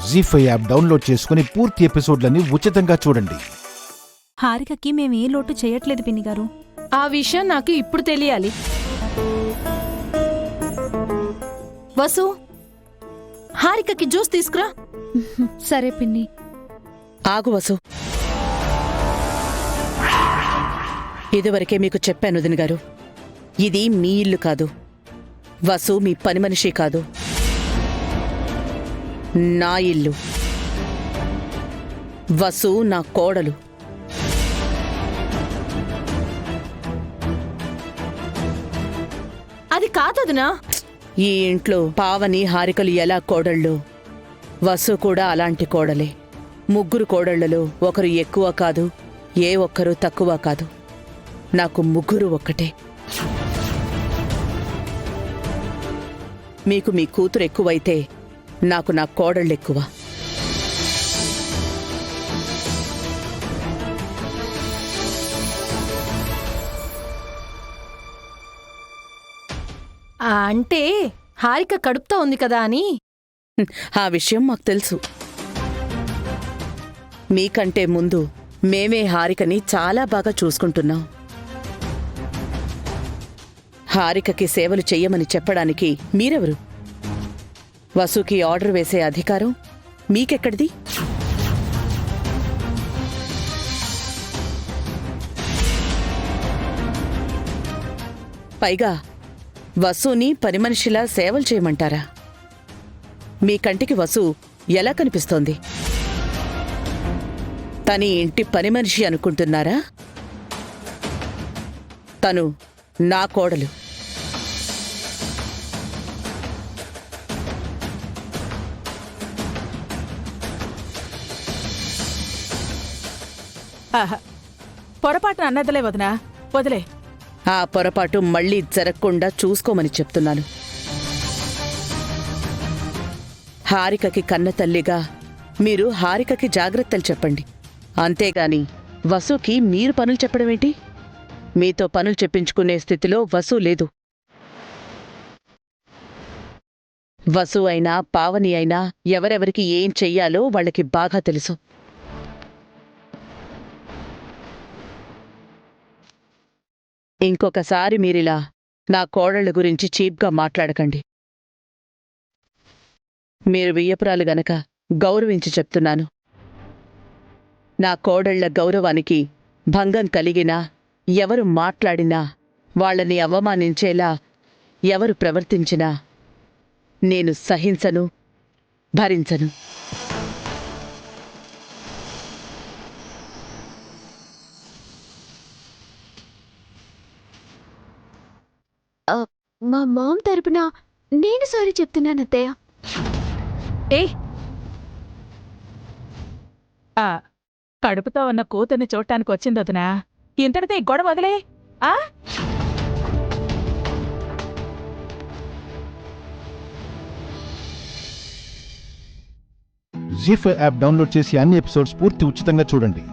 జీ5 app download చేసుకుని పూర్తి ఎపిసోడ్లని ఉచితంగా చూడండి. హారికకి మేమే లోటు చేయట్లేదు పిన్నిగారు. ఆ విషయం నాకు ఇప్పుడు తెలియాలి. వసు, హారికకి జ్యూస్ తీసుకురా. సరే పిన్ని. ఆగు వసు, ఇదివరకే మీకు చెప్పాను వదిన గారు, ఇది మీ ఇల్లు కాదు. వసు మీ పని మనిషి కాదు, నా ఇల్లు. వసు నా కోడలు. అది కాదదునా. ఈ ఇంట్లో పావని హారికలు ఎలా కోడళ్ళు, వసు కూడా అలాంటి కోడలే. ముగ్గురు కోడళ్లలో ఒకరు ఎక్కువ కాదు, ఏ ఒక్కరు తక్కువ కాదు. నాకు ముగ్గురు ఒక్కటే. మీకు మీ కూతురు ఎక్కువైతే నాకు నా కోడళ్ళెక్కువ. అంటే హారిక కడుపుతో ఉంది కదా అని. ఆ విషయం మాకు తెలుసు. మీకంటే ముందు మేమే హారికని చాలా బాగా చూసుకుంటున్నాం. హారికకి సేవలు చెయ్యమని చెప్పడానికి మీరెవరు? వసుకి ఆర్డర్ వేసే అధికారం మీకెక్కడిది? పైగా వసుని పని మనిషిలా సేవలు చేయమంటారా? మీ కంటికి వసు ఎలా కనిపిస్తోంది? తని ఇంటి పని మనిషి అనుకుంటున్నారా? తను నా కోడలు. పొరపాటున అన్నదిలే వదినా, వదిలే. ఆ పొరపాటు మళ్లీ జరగకుండా చూసుకోమని చెప్తున్నాను. హారికకి కన్నతల్లిగా మీరు హారికకి జాగ్రత్తలు చెప్పండి, అంతేగాని వసుకి మీరు పనులు చెప్పడమేంటి? మీతో పనులు చెప్పించుకునే స్థితిలో వసు లేదు. వసు అయినా పావని అయినా ఎవరెవరికి ఏం చెయ్యాలో వాళ్ళకి బాగా తెలుసు. ఇంకొకసారి మీరిలా నా కోడళ్ల గురించి చీప్గా మాట్లాడకండి. మీరు వియ్యపురాలు గనక గౌరవించి చెప్తున్నాను. నా కోడళ్ల గౌరవానికి భంగం కలిగినా, ఎవరు మాట్లాడినా, వాళ్ళని అవమానించేలా ఎవరు ప్రవర్తించినా నేను సహించను, భరించను. మా మామ్ తరపున నేను సారీ చెప్తున్నాను అత్తయ్య. కడుపుతో ఉన్న కూతుర్ని చూడటానికి వచ్చింది వదినా. ఇంతటితో ఈ గొడవ వదిలే. జీ5 యాప్ డౌన్లోడ్ చేసి అన్ని ఎపిసోడ్స్ పూర్తి ఉచితంగా చూడండి.